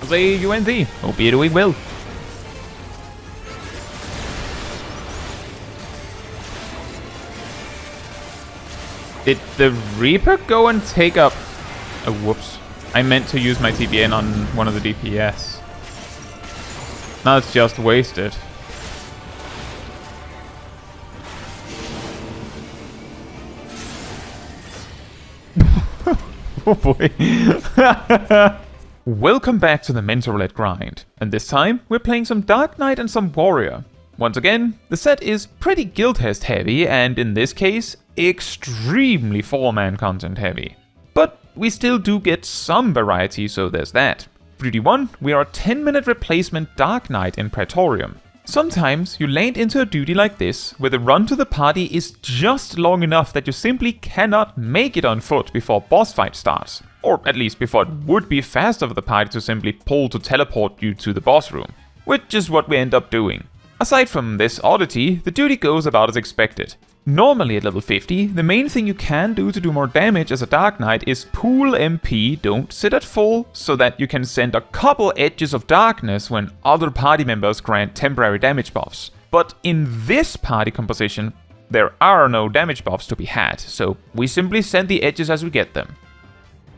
say UNT, albeit we will. Did the Reaper go and take up... Oh, whoops. I meant to use my TBN on one of the DPS. Now it's just wasted. Oh boy. Welcome back to the Mentor Roulette grind. And this time, we're playing some Dark Knight and some Warrior. Once again, the set is pretty guild test heavy, and in this case, extremely 4-man content heavy. But we still do get some variety, so there's that. For duty 1, we are a 10-minute replacement Dark Knight in Praetorium. Sometimes you land into a duty like this, where the run to the party is just long enough that you simply cannot make it on foot before boss fight starts. Or at least before it would be faster for the party to simply pull to teleport you to the boss room. Which is what we end up doing. Aside from this oddity, the duty goes about as expected. Normally at level 50, the main thing you can do to do more damage as a Dark Knight is pool MP, don't sit at full, so that you can send a couple Edges of Darkness when other party members grant temporary damage buffs. But in this party composition, there are no damage buffs to be had, so we simply send the Edges as we get them.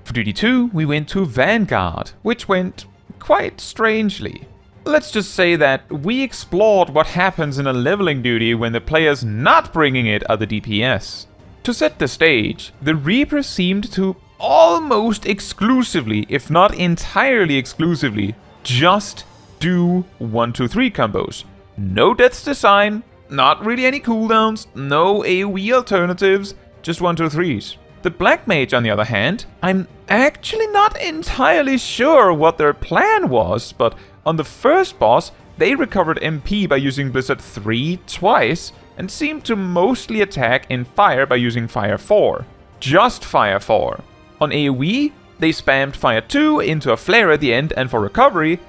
For duty 2, we went to Vanguard, which went quite strangely. Let's just say that we explored what happens in a leveling duty when the players not bringing it are the DPS. To set the stage, the Reaper seemed to almost exclusively, if not entirely exclusively, just do 1-2-3 combos. No deaths to sign, not really any cooldowns, no AoE alternatives, just 1-2-3s. The Black Mage, on the other hand, I'm actually not entirely sure what their plan was, but on the first boss, they recovered MP by using Blizzard 3 twice, and seemed to mostly attack in Fire by using Fire 4. Just Fire 4. On AoE, they spammed Fire 2 into a Flare at the end, and for recovery,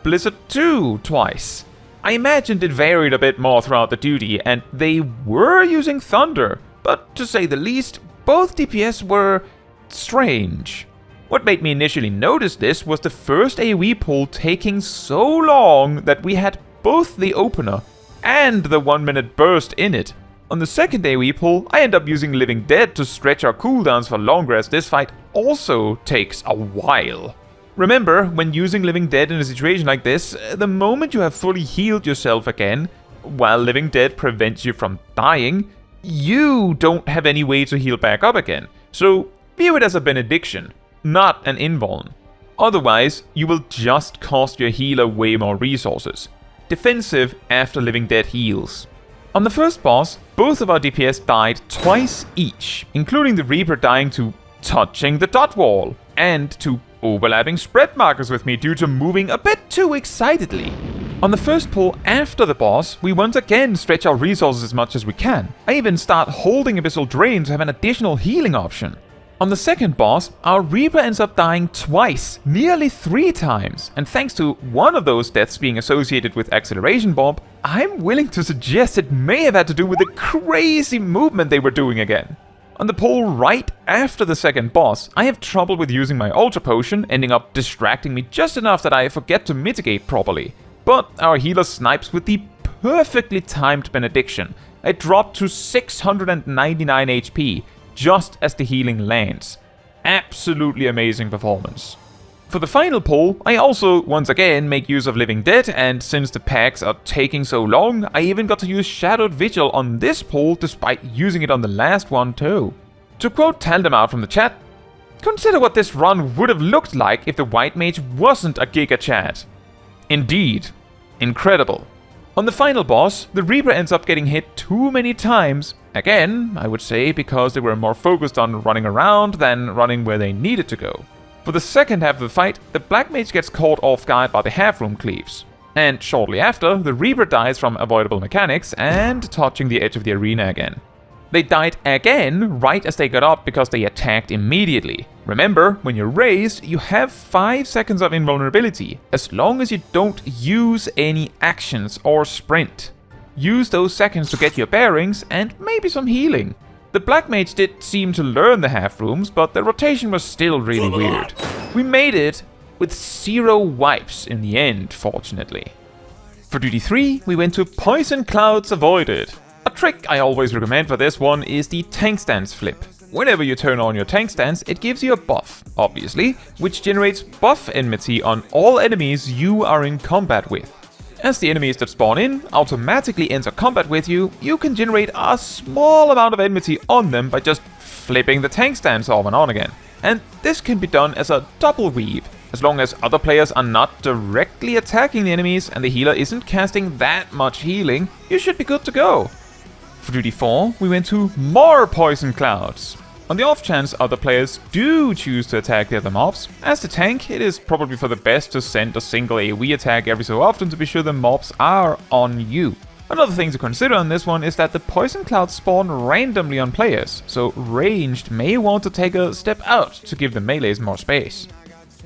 Blizzard 2 twice. I imagined it varied a bit more throughout the duty, and they were using Thunder, but to say the least, both DPS were strange. What made me initially notice this was the first AoE pull taking so long that we had both the opener and the 1-minute burst in it. On the second AoE pull, I end up using Living Dead to stretch our cooldowns for longer, as this fight also takes a while. Remember, when using Living Dead in a situation like this, the moment you have fully healed yourself again, while Living Dead prevents you from dying, you don't have any way to heal back up again. So view it as a benediction, not an invuln. Otherwise, you will just cost your healer way more resources. Defensive after Living Dead heals. On the first boss, both of our DPS died twice each, including the Reaper dying to touching the dot wall, and to overlapping spread markers with me due to moving a bit too excitedly. On the first pull after the boss, we once again stretch our resources as much as we can. I even start holding Abyssal Drain to have an additional healing option. On the second boss, our Reaper ends up dying twice, nearly 3 times, and thanks to one of those deaths being associated with Acceleration Bomb, I'm willing to suggest it may have had to do with the crazy movement they were doing again. On the pull right after the second boss, I have trouble with using my Ultra Potion, ending up distracting me just enough that I forget to mitigate properly. But our healer snipes with the perfectly timed benediction. I drop to 699 HP, just as the healing lands. Absolutely amazing performance. For the final pull, I also once again make use of Living Dead, and since the packs are taking so long, I even got to use Shadowed Vigil on this pull despite using it on the last one too. To quote Taldemar from the chat, "Consider what this run would have looked like if the White Mage wasn't a Giga Chat." Indeed. Incredible. On the final boss, the Reaper ends up getting hit too many times. Again, I would say because they were more focused on running around than running where they needed to go. For the second half of the fight, the Black Mage gets caught off guard by the half-room cleaves. And shortly after, the Reaper dies from avoidable mechanics and touching the edge of the arena again. They died again right as they got up because they attacked immediately. Remember, when you're raised, you have 5 seconds of invulnerability, as long as you don't use any actions or sprint. Use those seconds to get your bearings and maybe some healing. The Black Mage did seem to learn the half rooms, but the rotation was still really weird. We made it, with 0 wipes in the end, fortunately. For duty 3, we went to Poison Clouds Avoided. A trick I always recommend for this one is the tank stance flip. Whenever you turn on your tank stance, it gives you a buff, obviously, which generates buff enmity on all enemies you are in combat with. As the enemies that spawn in automatically enter combat with you, you can generate a small amount of enmity on them by just flipping the tank stance off and on again. And this can be done as a double weave. As long as other players are not directly attacking the enemies and the healer isn't casting that much healing, you should be good to go. For duty 4, we went to more Poison Clouds. On the off chance other players do choose to attack the other mobs, as the tank, it is probably for the best to send a single AoE attack every so often to be sure the mobs are on you. Another thing to consider on this one is that the Poison Clouds spawn randomly on players, so ranged may want to take a step out to give the melees more space.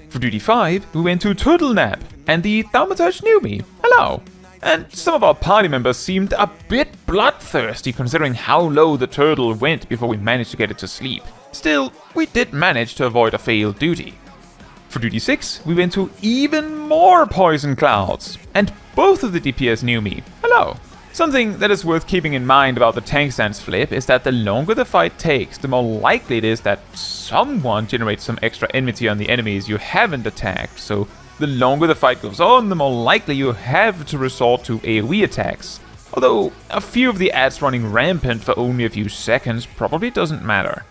For duty 5, we went to Turtle Nap and the Thaumaturge Newbie. Hello! And some of our party members seemed a bit bloodthirsty considering how low the turtle went before we managed to get it to sleep. Still, we did manage to avoid a failed duty. For duty 6, we went to even more Poison Clouds, and both of the DPS knew me. Hello! Something that is worth keeping in mind about the tank stance flip is that the longer the fight takes, the more likely it is that someone generates some extra enmity on the enemies you haven't attacked, so the longer the fight goes on, the more likely you have to resort to AoE attacks. Although, a few of the ads running rampant for only a few seconds probably doesn't matter.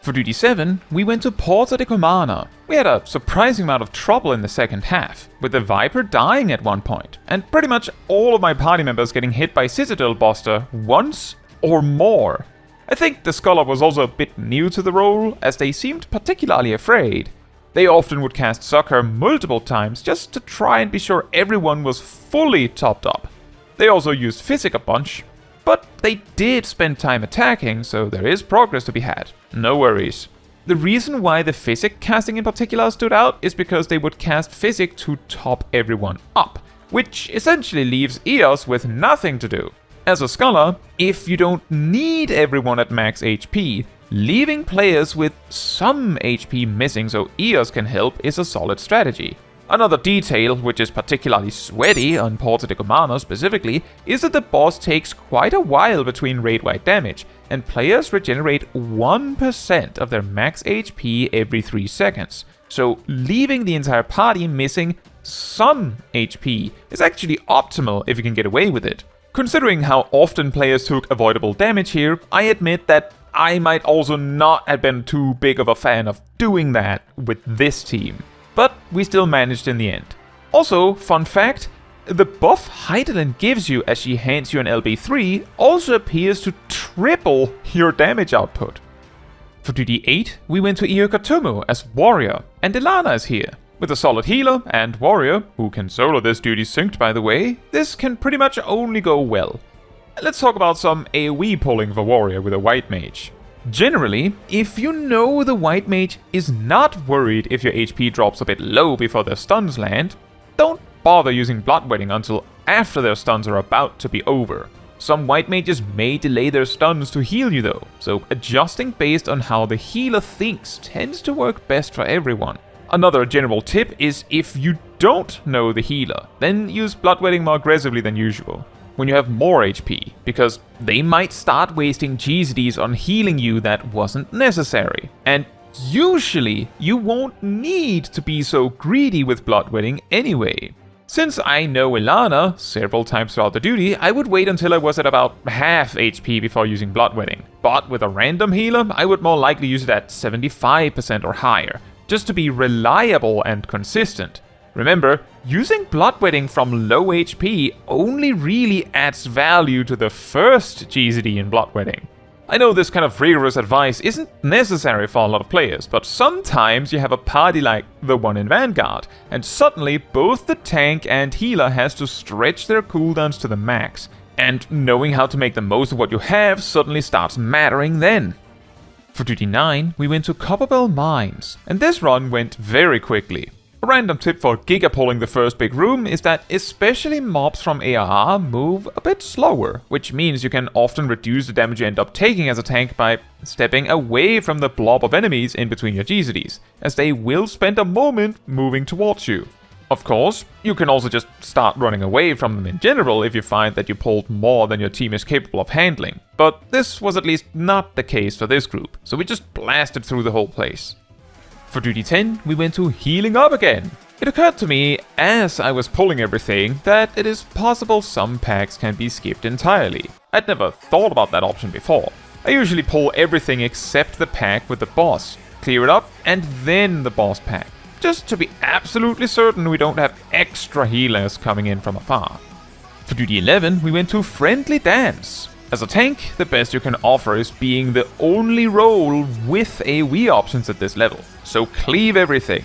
For duty 7, we went to Porta Decumana. We had a surprising amount of trouble in the second half, with the Viper dying at one point, and pretty much all of my party members getting hit by Citadel Buster once or more. I think the Scholar was also a bit new to the role, as they seemed particularly afraid. They often would cast Succor multiple times just to try and be sure everyone was fully topped up. They also used Physic a bunch, but they did spend time attacking, so there is progress to be had. No worries. The reason why the Physic casting in particular stood out is because they would cast Physic to top everyone up, which essentially leaves EOS with nothing to do. As a Scholar, if you don't need everyone at max HP, leaving players with some HP missing so EOS can help is a solid strategy. Another detail, which is particularly sweaty on Porta Decumana specifically, is that the boss takes quite a while between raid-wide damage, and players regenerate 1% of their max HP every 3 seconds. So leaving the entire party missing some HP is actually optimal if you can get away with it. Considering how often players took avoidable damage here, I admit that I might also not have been too big of a fan of doing that with this team. But we still managed in the end. Also, fun fact, the buff Heidelin gives you as she hands you an LB3 also appears to triple your damage output. For duty 8, we went to Ihuykatumu as Warrior, and Ilana is here. With a solid healer and Warrior, who can solo this duty synced by the way, this can pretty much only go well. Let's talk about some AoE pulling for Warrior with a White Mage. Generally, if you know the White Mage is not worried if your HP drops a bit low before their stuns land, don't bother using Bloodwetting until after their stuns are about to be over. Some White Mages may delay their stuns to heal you though, so adjusting based on how the healer thinks tends to work best for everyone. Another general tip is if you don't know the healer, then use Bloodwetting more aggressively than usual when you have more HP, because they might start wasting GZDs on healing you that wasn't necessary. And usually, you won't need to be so greedy with Bloodwetting anyway. Since I know Ilana several times throughout the duty, I would wait until I was at about half HP before using Bloodwetting. But with a random healer, I would more likely use it at 75% or higher, just to be reliable and consistent. Remember, using Bloodwetting from low HP only really adds value to the first GZD in Bloodwetting. I know this kind of rigorous advice isn't necessary for a lot of players, but sometimes you have a party like the one in Vanguard, and suddenly both the tank and healer has to stretch their cooldowns to the max, and knowing how to make the most of what you have suddenly starts mattering then. For duty 9, we went to Copperbell Mines, and this run went very quickly. A random tip for gigapulling the first big room is that especially mobs from ARR move a bit slower, which means you can often reduce the damage you end up taking as a tank by stepping away from the blob of enemies in between your GCDs, as they will spend a moment moving towards you. Of course, you can also just start running away from them in general if you find that you pulled more than your team is capable of handling, but this was at least not the case for this group, so we just blasted through the whole place. For duty 10, we went to healing up again. It occurred to me, as I was pulling everything, that it is possible some packs can be skipped entirely. I'd never thought about that option before. I usually pull everything except the pack with the boss, clear it up, and then the boss pack, just to be absolutely certain we don't have extra healers coming in from afar. For duty 11, we went to Friendly Dance. As a tank, the best you can offer is being the only role with AoE options at this level, so cleave everything.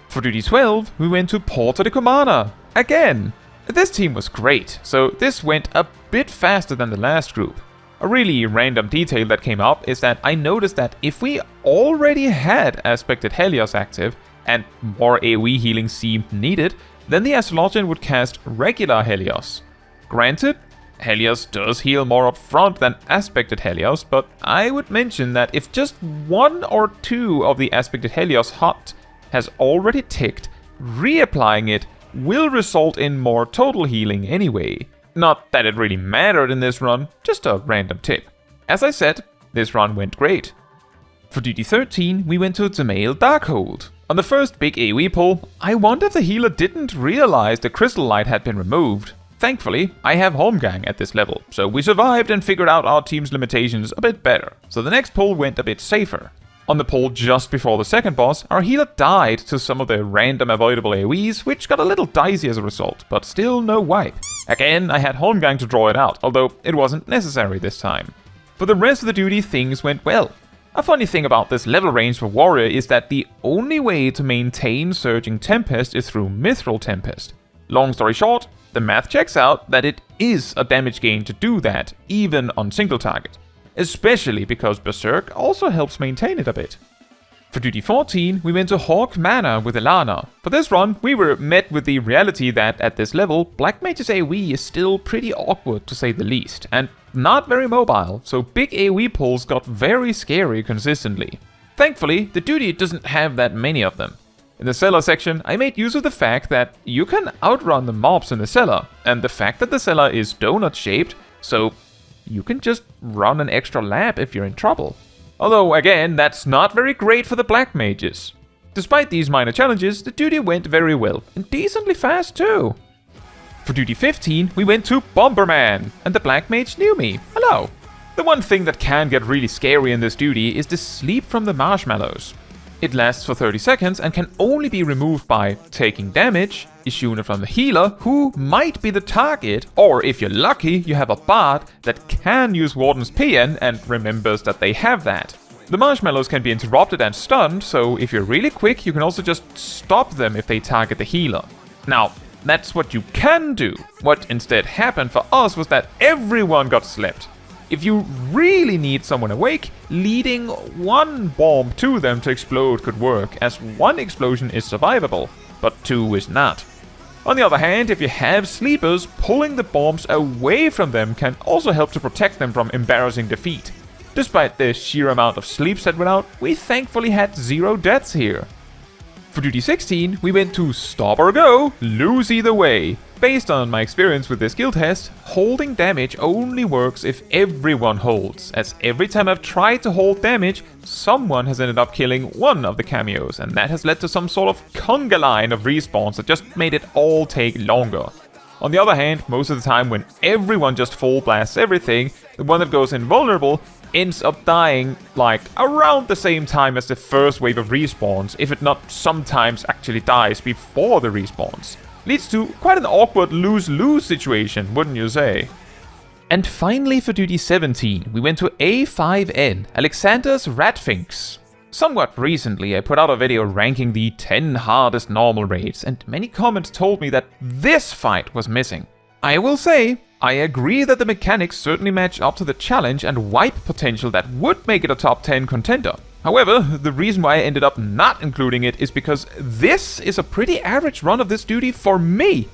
For duty 12, we went to Porta Decumana. Again! This team was great, so this went a bit faster than the last group. A really random detail that came up is that I noticed that if we already had Aspected Helios active, and more AoE healing seemed needed, then the Astrologian would cast regular Helios. Granted, Helios does heal more up front than Aspected Helios, but I would mention that if just one or two of the Aspected Helios hot has already ticked, reapplying it will result in more total healing anyway. Not that it really mattered in this run, just a random tip. As I said, this run went great. For duty 13, we went to Dzemael Darkhold. On the first big AoE pull, I wonder if the healer didn't realize the crystal light had been removed. Thankfully, I have Holmgang at this level, so we survived and figured out our team's limitations a bit better, so the next pull went a bit safer. On the pull just before the second boss, our healer died to some of the random avoidable AoEs, which got a little dicey as a result, but still no wipe. Again, I had Holmgang to draw it out, although it wasn't necessary this time. For the rest of the duty, things went well. A funny thing about this level range for Warrior is that the only way to maintain Surging Tempest is through Mithril Tempest. Long story short, the math checks out that it is a damage gain to do that, even on single target. Especially because Berserk also helps maintain it a bit. For duty 14, we went to Haukke Manor with Ilana. For this run, we were met with the reality that at this level, Black Mage's AoE is still pretty awkward to say the least, and not very mobile, so big AoE pulls got very scary consistently. Thankfully, the duty doesn't have that many of them. In the cellar section, I made use of the fact that you can outrun the mobs in the cellar, and the fact that the cellar is donut-shaped, so you can just run an extra lap if you're in trouble. Although, again, that's not very great for the Black Mages. Despite these minor challenges, the duty went very well, and decently fast too. For duty 15, we went to Bomberman, and the Black Mage knew me. Hello! The one thing that can get really scary in this duty is the sleep from the marshmallows. It lasts for 30 seconds and can only be removed by taking damage, issuing it from the healer, who might be the target, or if you're lucky, you have a bard that can use Warden's PN and remembers that they have that. The marshmallows can be interrupted and stunned, so if you're really quick, you can also just stop them if they target the healer. Now, that's what you can do. What instead happened for us was that everyone got slept. If you really need someone awake, leading one bomb to them to explode could work, as one explosion is survivable, but two is not. On the other hand, if you have sleepers, pulling the bombs away from them can also help to protect them from embarrassing defeat. Despite the sheer amount of sleeps that went out, we thankfully had 0 deaths here. For duty 16, we went to Stop or Go, Lose Either Way. Based on my experience with this guild test, holding damage only works if everyone holds, as every time I've tried to hold damage, someone has ended up killing one of the cameos, and that has led to some sort of conga line of respawns that just made it all take longer. On the other hand, most of the time when everyone just full blasts everything, the one that goes invulnerable ends up dying like around the same time as the first wave of respawns, if it not sometimes actually dies before the respawns. Leads to quite an awkward lose-lose situation, wouldn't you say? And finally for duty 17, we went to A5N, Alexander's Ratfinx. Somewhat recently I put out a video ranking the 10 hardest normal raids, and many comments told me that this fight was missing. I will say, I agree that the mechanics certainly match up to the challenge and wipe potential that would make it a top 10 contender. However, the reason why I ended up not including it is because this is a pretty average run of this duty for me.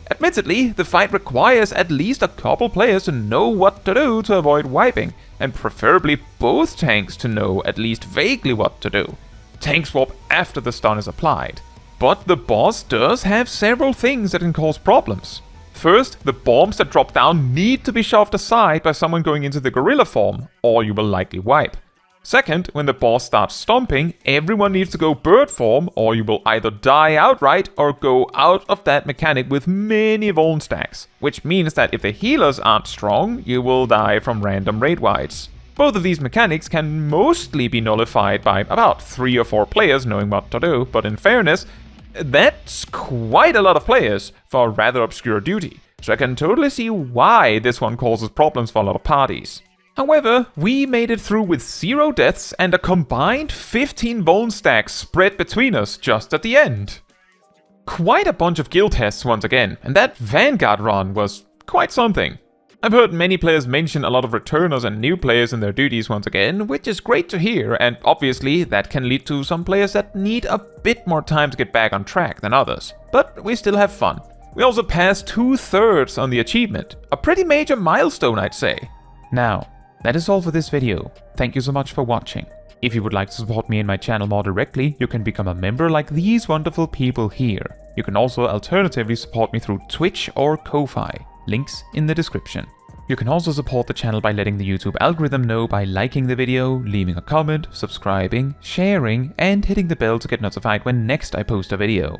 Admittedly, the fight requires at least a couple players to know what to do to avoid wiping, and preferably both tanks to know at least vaguely what to do. Tank swap after the stun is applied. But the boss does have several things that can cause problems. First, the bombs that drop down need to be shoved aside by someone going into the gorilla form, or you will likely wipe. Second, when the boss starts stomping, everyone needs to go bird form, or you will either die outright or go out of that mechanic with many vuln stacks, which means that if the healers aren't strong, you will die from random raid wides. Both of these mechanics can mostly be nullified by about 3 or 4 players knowing what to do, but in fairness, that's quite a lot of players for a rather obscure duty, so I can totally see why this one causes problems for a lot of parties. However, we made it through with 0 deaths and a combined 15 vuln stacks spread between us just at the end. Quite a bunch of guild tests once again, and that Vanguard run was quite something. I've heard many players mention a lot of returners and new players in their duties once again, which is great to hear, and obviously that can lead to some players that need a bit more time to get back on track than others. But we still have fun. We also passed 2/3 on the achievement, a pretty major milestone I'd say. Now, that is all for this video. Thank you so much for watching. If you would like to support me and my channel more directly, you can become a member like these wonderful people here. You can also alternatively support me through Twitch or Ko-Fi. Links in the description. You can also support the channel by letting the YouTube algorithm know by liking the video, leaving a comment, subscribing, sharing, and hitting the bell to get notified when next I post a video.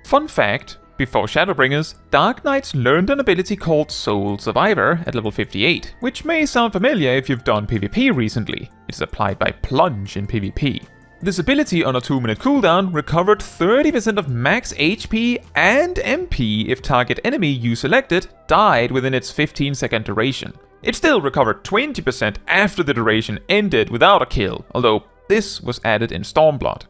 Fun fact, before Shadowbringers, Dark Knights learned an ability called Soul Survivor at level 58, which may sound familiar if you've done PvP recently. It is applied by Plunge in PvP. This ability on a 2-minute cooldown recovered 30% of max HP and MP if target enemy you selected died within its 15-second duration. It still recovered 20% after the duration ended without a kill, although this was added in Stormblood.